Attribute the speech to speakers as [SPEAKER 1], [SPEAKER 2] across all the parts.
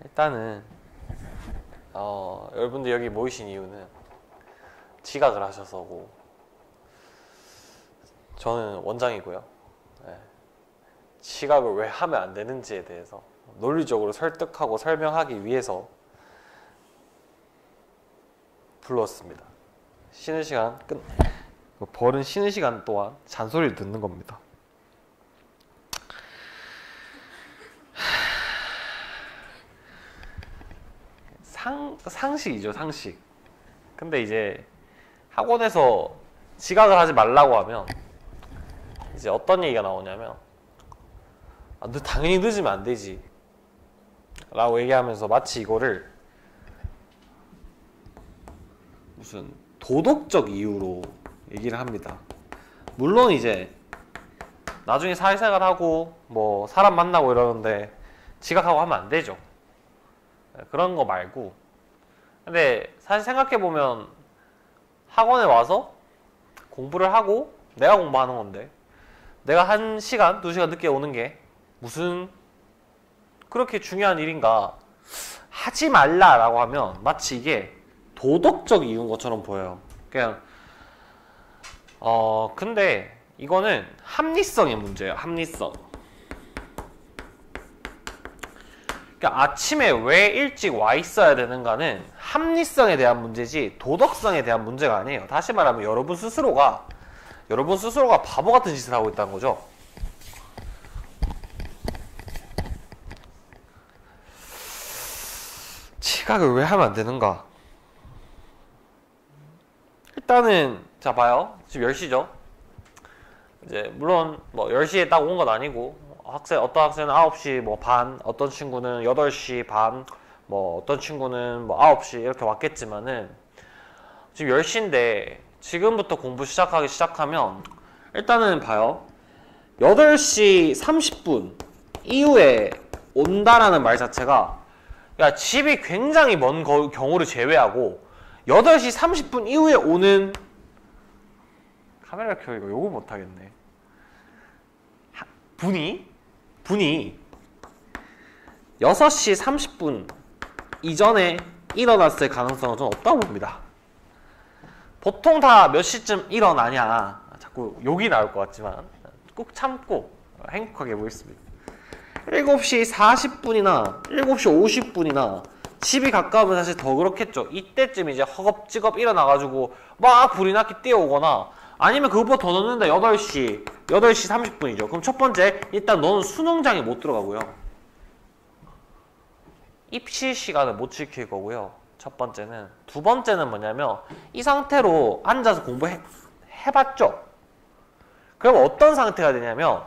[SPEAKER 1] 일단은 여러분들 여기 모이신 이유는 지각을 하셔서고 저는 원장이고요. 네. 지각을 왜 하면 안 되는지에 대해서 논리적으로 설득하고 설명하기 위해서 불렀습니다. 쉬는 시간 벌은 쉬는 시간 동안 잔소리를 듣는 겁니다. 상식이죠, 상식. 근데 이제 학원에서 지각을 하지 말라고 하면 이제 어떤 얘기가 나오냐면 너 당연히 늦으면 안 되지 라고 얘기하면서 마치 이거를 무슨 도덕적 이유로 얘기를 합니다. 물론 이제 나중에 사회생활하고 뭐 사람 만나고 이러는데 지각하고 하면 안 되죠. 그런 거 말고. 근데 사실 생각해보면 학원에 와서 공부를 하고 내가 공부하는 건데 내가 1시간, 2시간 늦게 오는 게 무슨 그렇게 중요한 일인가. 하지 말라라고 하면 마치 이게 도덕적 이유인 것처럼 보여요. 그냥 근데 이거는 합리성의 문제예요. 합리성. 그러니까 아침에 왜 일찍 와 있어야 되는가는 합리성에 대한 문제지 도덕성에 대한 문제가 아니에요. 다시 말하면 여러분 스스로가 바보 같은 짓을 하고 있다는 거죠. 지각을 왜 하면 안 되는가? 일단은 자 봐요. 지금 10시죠. 이제 물론 뭐 10시에 딱 온 건 아니고 어떤 학생은 9시 뭐 반, 어떤 친구는 8시 반, 뭐 어떤 친구는 뭐 9시 이렇게 왔겠지만은 지금 10시인데 지금부터 공부 시작하면 일단은 봐요. 8시 30분 이후에 온다라는 말 자체가 그러니까 집이 굉장히 먼 경우를 제외하고 8시 30분 이후에 오는 카메라 켜 이거 요거 못하겠네. 분이 6시 30분 이전에 일어났을 가능성은 좀 없다고 봅니다. 보통 다 몇 시쯤 일어나냐 자꾸 욕이 나올 것 같지만 꼭 참고 행복하게 보겠습니다. 7시 40분이나 7시 50분이나 집이 가까우면 사실 더 그렇겠죠. 이때쯤 이제 허겁지겁 일어나가지고 막 불이 나게 뛰어오거나 아니면 그것보다 더 늦는다. 8시 30분이죠. 그럼 첫 번째, 일단 너는 수능장에 못 들어가고요. 입시 시간을 못 지킬 거고요. 첫 번째는. 두 번째는 뭐냐면 이 상태로 앉아서 공부해봤죠. 그럼 어떤 상태가 되냐면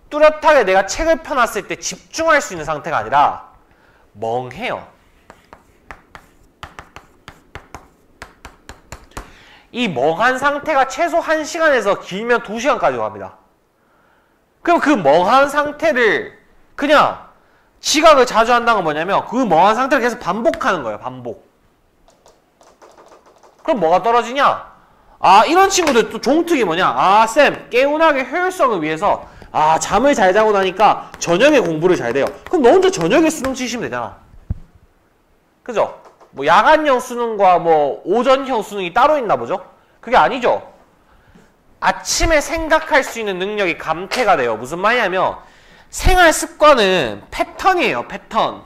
[SPEAKER 1] 뚜렷하게 내가 책을 펴놨을 때 집중할 수 있는 상태가 아니라 멍해요. 이 멍한 상태가 최소 1시간에서 길면 2시간까지 갑니다. 그럼 그 멍한 상태를 그냥 지각을 자주 한다는 건 뭐냐면 그 멍한 상태를 계속 반복하는 거예요. 반복. 그럼 뭐가 떨어지냐? 이런 친구들 또 종특이 뭐냐? 쌤, 개운하게 효율성을 위해서 잠을 잘 자고 나니까 저녁에 공부를 잘 돼요. 그럼 너 혼자 저녁에 수능 치시면 되잖아. 그죠? 뭐 야간형 수능과 뭐 오전형 수능이 따로 있나 보죠? 그게 아니죠. 아침에 생각할 수 있는 능력이 감퇴가 돼요. 무슨 말이냐면 생활 습관은 패턴이에요. 패턴.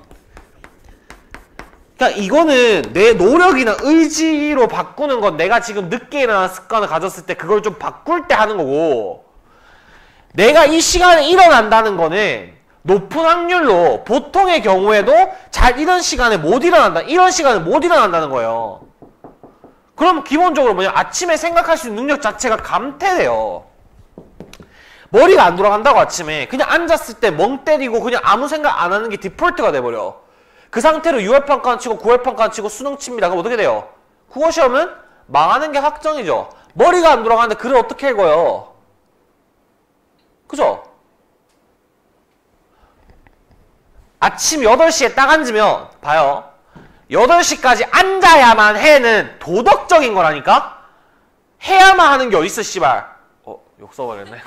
[SPEAKER 1] 그러니까 이거는 내 노력이나 의지로 바꾸는 건 내가 지금 늦게 일어나는 습관을 가졌을 때 그걸 좀 바꿀 때 하는 거고 내가 이 시간에 일어난다는 거는 높은 확률로 보통의 경우에도 잘 이런 시간에 못 일어난다. 이런 시간에 못 일어난다는 거예요. 그럼 기본적으로 뭐냐? 아침에 생각할 수 있는 능력 자체가 감퇴돼요. 머리가 안 돌아간다고 아침에. 그냥 앉았을 때 멍 때리고 그냥 아무 생각 안 하는 게 디폴트가 돼버려. 그 상태로 6월평가 치고 9월평가 치고 수능 칩니다. 그럼 어떻게 돼요? 국어시험은 망하는 게 확정이죠. 머리가 안 돌아가는데 글을 어떻게 읽어요? 그죠? 아침 8시에 딱 앉으면 봐요. 8시까지 앉아야만 해는 도덕적인 거라니까? 해야만 하는 게 어딨어 씨발. 욕 써버렸네.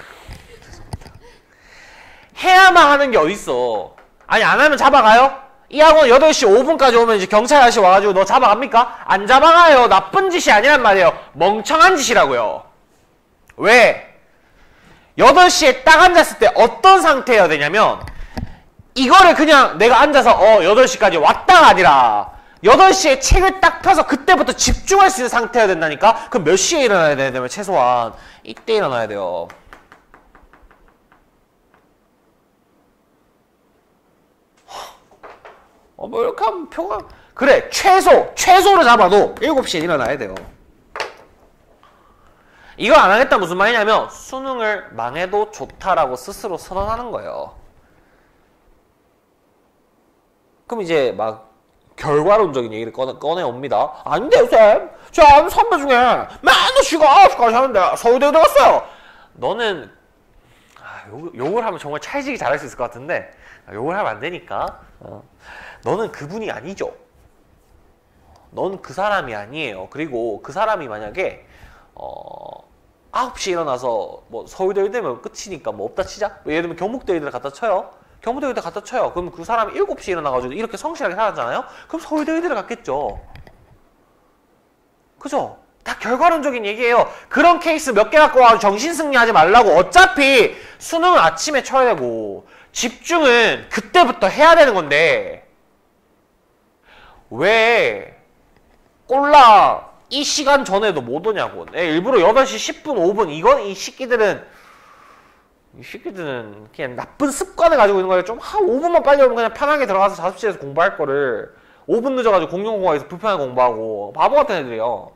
[SPEAKER 1] 죄송합니다. 해야만 하는 게 어딨어. 아니 안 하면 잡아가요? 이 학원 8시 5분까지 오면 이제 경찰 아저씨 와가지고 너 잡아갑니까? 안 잡아가요. 나쁜 짓이 아니란 말이에요. 멍청한 짓이라고요. 왜? 8시에 딱 앉았을 때 어떤 상태여야 되냐면 이거를 그냥 내가 앉아서 8시까지 왔다가 아니라 8시에 책을 딱 펴서 그때부터 집중할 수 있는 상태여야 된다니까? 그럼 몇 시에 일어나야 되냐면 최소한 이때 일어나야 돼요. 뭐 이렇게 하면 표가 그래 최소로 잡아도 7시에 일어나야 돼요. 이거 안 하겠다 무슨 말이냐면 수능을 망해도 좋다라고 스스로 선언하는 거예요. 그럼 이제 막 결과론적인 얘기를 꺼내옵니다. 아닌데요 쌤, 저 선배 중에 맨날 쉬고 9시까지 하는데 서울대 들어갔어요. 너는 욕을 하면 정말 찰지게 잘할 수 있을 것 같은데 욕을 하면 안 되니까 너는 그분이 아니죠. 넌 그 사람이 아니에요. 그리고 그 사람이 만약에 9시에 일어나서 뭐 서울대 의대면 끝이니까 뭐 없다 치자. 예를 들면 경북대 의대를 갖다 쳐요. 경북대 의대 갖다 쳐요. 그럼 그 사람이 7시에 일어나가지고 이렇게 성실하게 살았잖아요. 그럼 서울대 의대를 갔겠죠. 그죠? 다 결과론적인 얘기예요. 그런 케이스 몇 개 갖고 와서 정신승리하지 말라고. 어차피 수능은 아침에 쳐야 되고 집중은 그때부터 해야 되는 건데 왜 꼴라 이 시간 전에도 못 오냐고. 일부러 8시 10분 5분 이건 이 새끼들은 그냥 나쁜 습관을 가지고 있는 거예요. 좀 한 5분만 빨리 오면 그냥 편하게 들어가서 자습실에서 공부할 거를 5분 늦어가지고 공룡공학에서 불편하게 공부하고 바보 같은 애들이에요.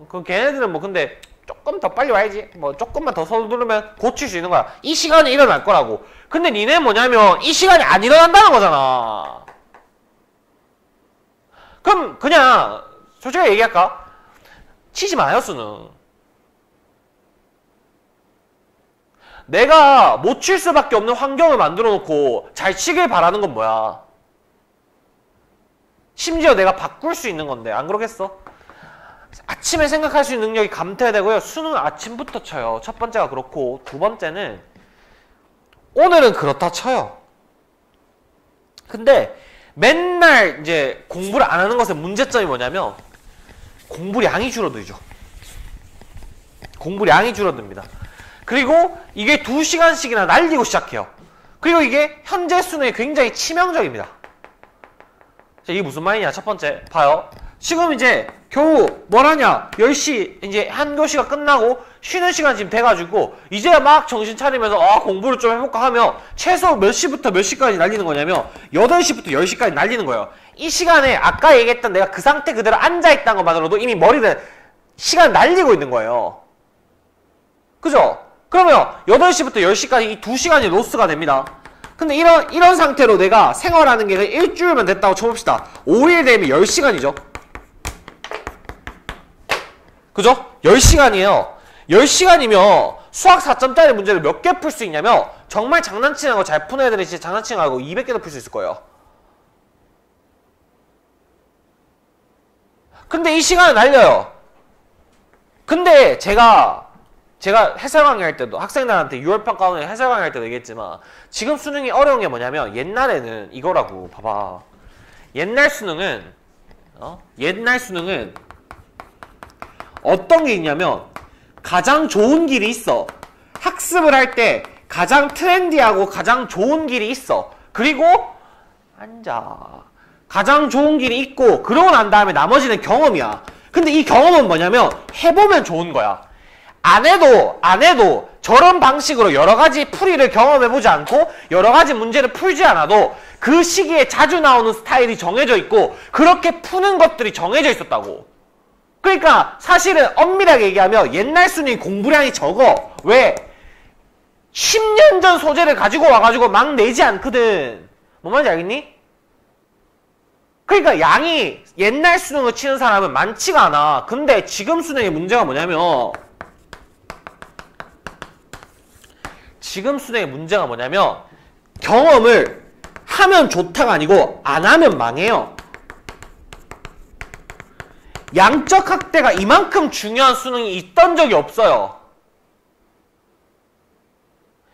[SPEAKER 1] 그 걔네들은 뭐 근데 조금 더 빨리 와야지 뭐 조금만 더 서두르면 고칠 수 있는 거야. 이 시간에 일어날 거라고. 근데 니네 뭐냐면 이 시간이 안 일어난다는 거잖아. 그럼 그냥 솔직하게 얘기할까? 치지 마요 수능. 내가 못 칠 수밖에 없는 환경을 만들어 놓고 잘 치길 바라는 건 뭐야? 심지어 내가 바꿀 수 있는 건데 안 그러겠어? 아침에 생각할 수 있는 능력이 감퇴되고요. 수능은 아침부터 쳐요. 첫 번째가 그렇고 두 번째는 오늘은 그렇다 쳐요. 근데 맨날 이제 공부를 안 하는 것의 문제점이 뭐냐면 공부량이 줄어들죠. 공부량이 줄어듭니다. 그리고 이게 2시간씩이나 날리고 시작해요. 그리고 이게 현재 수능에 굉장히 치명적입니다. 자, 이게 무슨 말이냐? 첫 번째 봐요. 지금 이제 겨우 뭘 하냐? 10시 이제 한 교시가 끝나고 쉬는 시간 지금 돼가지고 이제야 막 정신 차리면서 공부를 좀 해볼까 하면 최소 몇 시부터 몇 시까지 날리는 거냐면 8시부터 10시까지 날리는 거예요. 이 시간에 아까 얘기했던 내가 그 상태 그대로 앉아있다는 것만으로도 이미 머리를 시간 날리고 있는 거예요. 그죠? 그러면 8시부터 10시까지 이 2시간이 로스가 됩니다. 근데 이런 상태로 내가 생활하는 게 일주일만 됐다고 쳐봅시다. 5일 되면 10시간이죠. 그죠? 10시간이에요. 10시간이면 수학 4점짜리 문제를 몇 개 풀 수 있냐면 정말 장난치는 거 잘 푸는 애들이 진짜 장난치는 거 알고 200개도 풀 수 있을 거예요. 근데 이 시간을 날려요. 근데 제가 해설 강의할 때도 학생들한테 6월 평가원에 해설 강의할 때도 얘기했지만 지금 수능이 어려운 게 뭐냐면 옛날에는 이거라고. 봐봐. 옛날 수능은 어떤 게 있냐면 가장 좋은 길이 있어. 학습을 할 때 가장 트렌디하고 가장 좋은 길이 있어. 그리고 앉아. 가장 좋은 길이 있고 그러고 난 다음에 나머지는 경험이야. 근데 이 경험은 뭐냐면 해보면 좋은 거야. 안 해도 저런 방식으로 여러가지 풀이를 경험해보지 않고 여러가지 문제를 풀지 않아도 그 시기에 자주 나오는 스타일이 정해져 있고 그렇게 푸는 것들이 정해져 있었다고. 그러니까 사실은 엄밀하게 얘기하면 옛날 수능이 공부량이 적어. 왜? 10년 전 소재를 가지고 와가지고 막 내지 않거든. 뭔 말인지 알겠니? 그러니까 양이 옛날 수능을 치는 사람은 많지가 않아. 근데 지금 수능의 문제가 뭐냐면 경험을 하면 좋다가 아니고 안 하면 망해요. 양적 학대가 이만큼 중요한 수능이 있던 적이 없어요.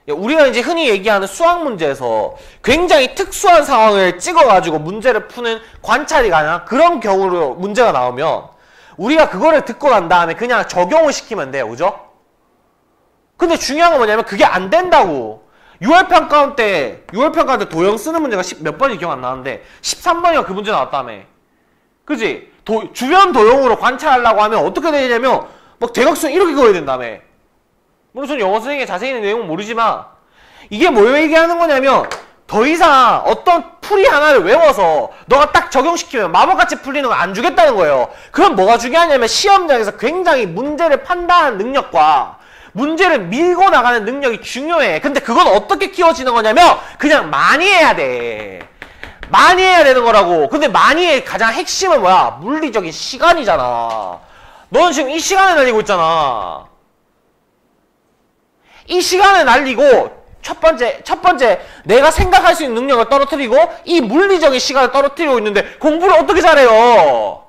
[SPEAKER 1] 우리가 이제 흔히 얘기하는 수학 문제에서 굉장히 특수한 상황을 찍어가지고 문제를 푸는 관찰이 가능한 그런 경우로 문제가 나오면 우리가 그거를 듣고 난 다음에 그냥 적용을 시키면 돼요. 그죠? 근데 중요한 건 뭐냐면 그게 안 된다고. 6월 평가원 때 도형 쓰는 문제가 몇 번인지 기억 안 나는데 13번이가 그 문제 나왔다며. 그지? 주변 도형으로 관찰하려고 하면 어떻게 되냐면 막 대각선 이렇게 그어야 된다며. 물론 저는 영어 선생님의 자세히 내용은 모르지만 이게 뭘 얘기하는 거냐면 더 이상 어떤 풀이 하나를 외워서 너가 딱 적용시키면 마법같이 풀리는 걸 안 주겠다는 거예요. 그럼 뭐가 중요하냐면 시험장에서 굉장히 문제를 판단하는 능력과 문제를 밀고 나가는 능력이 중요해. 근데 그건 어떻게 키워지는 거냐면 그냥 많이 해야 돼. 많이 해야 되는 거라고. 근데 많이 해 가장 핵심은 뭐야? 물리적인 시간이잖아. 너는 지금 이 시간을 날리고 있잖아. 이 시간을 날리고 첫 번째 내가 생각할 수 있는 능력을 떨어뜨리고 이 물리적인 시간을 떨어뜨리고 있는데 공부를 어떻게 잘해요?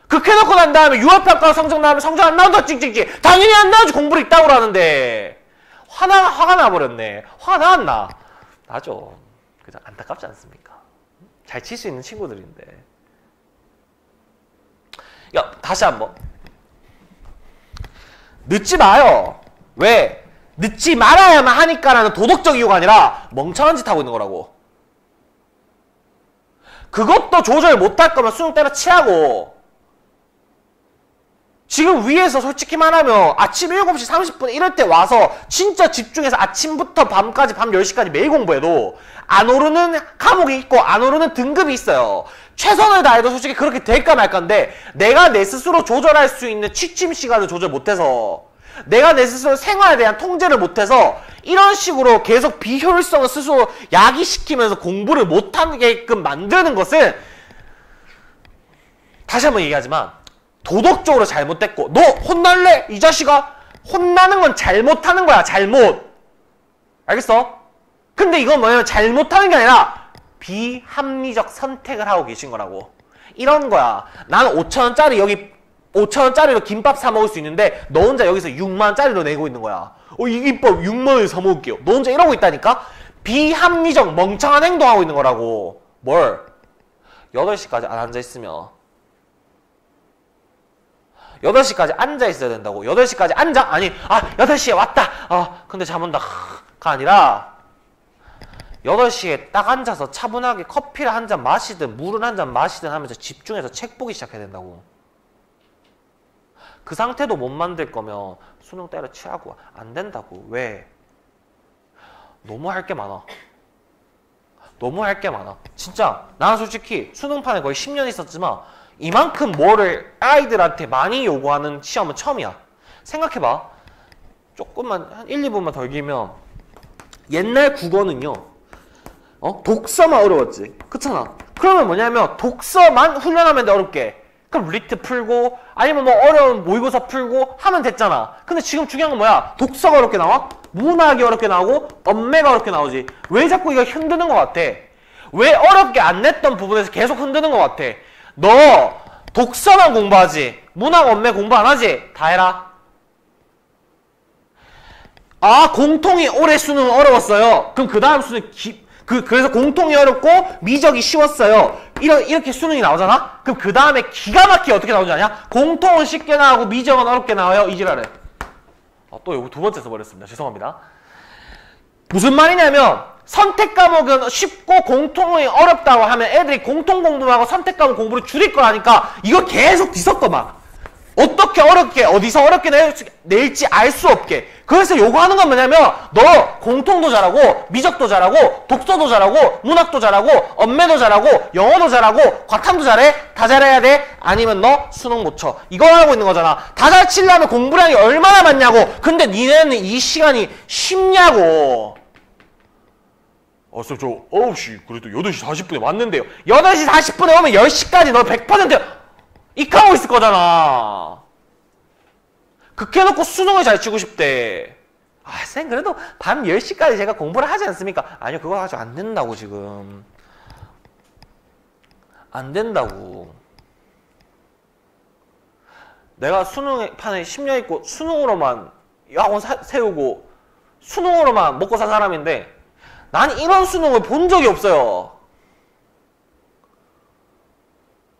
[SPEAKER 1] 그렇게 해놓고 난 다음에 유학평가 성적 나오면 성적 안 나온다 찡찡찡. 당연히 안 나오지. 공부를 있다고 하는데 화가 나버렸네. 화가 나왔나? 나죠. 그죠? 안타깝지 않습니까? 잘 칠 수 있는 친구들인데. 야, 다시 한번 늦지 마요. 왜? 늦지 말아야만 하니까라는 도덕적 이유가 아니라 멍청한 짓 하고 있는 거라고. 그것도 조절 못할 거면 수능 때려치라고. 지금 위에서 솔직히 말하면 아침 7시 30분 이럴 때 와서 진짜 집중해서 아침부터 밤까지 밤 10시까지 매일 공부해도 안 오르는 과목이 있고 안 오르는 등급이 있어요. 최선을 다해도 솔직히 그렇게 될까 말까인데 내가 내 스스로 조절할 수 있는 취침 시간을 조절 못해서 내가 내 스스로 생활에 대한 통제를 못해서 이런 식으로 계속 비효율성을 스스로 야기시키면서 공부를 못하게끔 만드는 것은 다시 한번 얘기하지만 도덕적으로 잘못됐고 너 혼날래? 이 자식아? 혼나는 건 잘못하는 거야. 잘못. 알겠어? 근데 이건 뭐냐면 잘못하는 게 아니라 비합리적 선택을 하고 계신 거라고. 이런 거야. 나는 5,000원짜리 여기 5,000원짜리로 김밥 사 먹을 수 있는데 너 혼자 여기서 6만원짜리로 내고 있는 거야. 이 김밥 6만원에 사 먹을게요. 너 혼자 이러고 있다니까? 비합리적 멍청한 행동하고 있는 거라고. 뭘? 8시까지 안 앉아있으면 8시까지 앉아있어야 된다고. 8시까지 앉아? 아니 8시에 왔다. 근데 잠 온다. 가 아니라 8시에 딱 앉아서 차분하게 커피를 한 잔 마시든 물을 한 잔 마시든 하면서 집중해서 책 보기 시작해야 된다고. 그 상태도 못 만들 거면 수능 때려치라고. 안 된다고. 왜? 너무 할 게 많아. 너무 할 게 많아. 진짜 나는 솔직히 수능판에 거의 10년 있었지만 이만큼 뭐를 아이들한테 많이 요구하는 시험은 처음이야. 생각해봐. 조금만 한 1, 2분만 더 길면 옛날 국어는요 독서만 어려웠지. 그렇잖아. 그러면 뭐냐면 독서만 훈련하면 돼. 어렵게. 그럼 리트 풀고 아니면 뭐 어려운 모의고사 풀고 하면 됐잖아. 근데 지금 중요한 건 뭐야? 독서가 어렵게 나와? 문학이 어렵게 나오고 언매가 어렵게 나오지. 왜 자꾸 이거 흔드는 것 같아? 왜 어렵게 안 냈던 부분에서 계속 흔드는 것 같아? 너 독서만 공부하지 문학 언매 공부 안 하지? 다 해라. 공통이 올해 수능 어려웠어요. 그럼 그 다음 수능 그래서 공통이 어렵고 미적이 쉬웠어요. 이렇게 수능이 나오잖아? 그럼 그 다음에 기가 막히게 어떻게 나오지 않냐? 공통은 쉽게 나오고 미적은 어렵게 나와요. 이 지랄을. 또 요거 두 번째 써버렸습니다. 죄송합니다. 무슨 말이냐면 선택 과목은 쉽고 공통이 어렵다고 하면 애들이 공통 공부하고 선택 과목 공부를 줄일 거라니까 이거 계속 뒤섞어 막. 어떻게 어렵게 어디서 어렵게 낼지 알 수 없게. 그래서 요거 하는 건 뭐냐면 너 공통도 잘하고 미적도 잘하고 독서도 잘하고 문학도 잘하고 언매도 잘하고 영어도 잘하고 과탐도 잘해? 다 잘해야 돼? 아니면 너 수능 못 쳐. 이거 하고 있는 거잖아. 다 잘 치려면 공부량이 얼마나 많냐고. 근데 니네는 이 시간이 쉽냐고. 저 9시 그래도 8시 40분에 왔는데요. 8시 40분에 오면 10시까지 너 100% 익하고 있을 거잖아. 그렇게 해놓고 수능을 잘 치고 싶대. 쌤 그래도 밤 10시까지 제가 공부를 하지 않습니까? 아니요 그거 가지고 안 된다고. 지금 안 된다고. 내가 수능판에 10년 있고 수능으로만 학원 세우고 수능으로만 먹고 산 사람인데 난 이런 수능을 본 적이 없어요.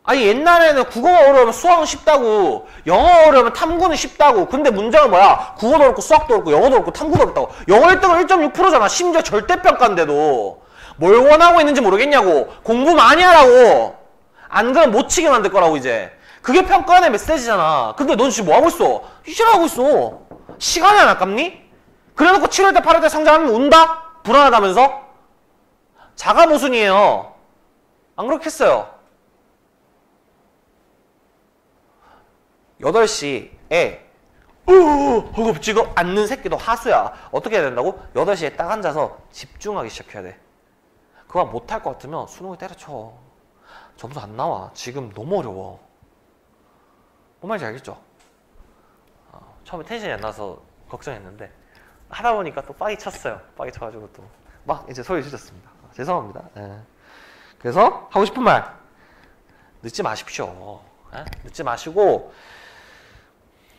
[SPEAKER 1] 아니 옛날에는 국어가 어려우면 수학은 쉽다고, 영어 어려우면 탐구는 쉽다고. 근데 문제는 뭐야? 국어도 어렵고 수학도 어렵고 영어도 어렵고 탐구도 어렵다고. 영어 1등은 1.6%잖아. 심지어 절대평가인데도. 뭘 원하고 있는지 모르겠냐고. 공부 많이 하라고. 안 그러면 못 치게 만들 거라고 이제. 그게 평가원의 메시지잖아. 근데 넌 지금 뭐하고 있어? 이질하고 있어. 시간이 안 아깝니? 그래놓고 7월달 8월달 상장하면 운다? 불안하다면서? 자가 모순이에요. 안 그렇겠어요? 8시에 허겁지겁 앉는 새끼도 하수야. 어떻게 해야 된다고? 8시에 딱 앉아서 집중하기 시작해야 돼. 그거 못할 것 같으면 수능을 때려쳐. 점수 안 나와. 지금 너무 어려워. 뭔 말인지 알겠죠? 처음에 텐션이 안 나서 걱정했는데 하다 보니까 또 빠이 쳤어요. 빠이 쳐가지고 또 막 이제 소리 지르셨습니다. 죄송합니다. 네. 그래서 하고 싶은 말, 늦지 마십시오. 네? 늦지 마시고,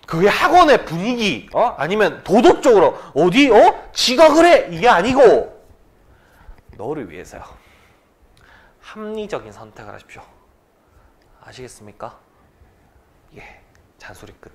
[SPEAKER 1] 그게 학원의 분위기, 아니면 도덕적으로 어디 지가 그래 이게 아니고 너를 위해서요. 합리적인 선택을 하십시오. 아시겠습니까? 예, 잔소리 끝.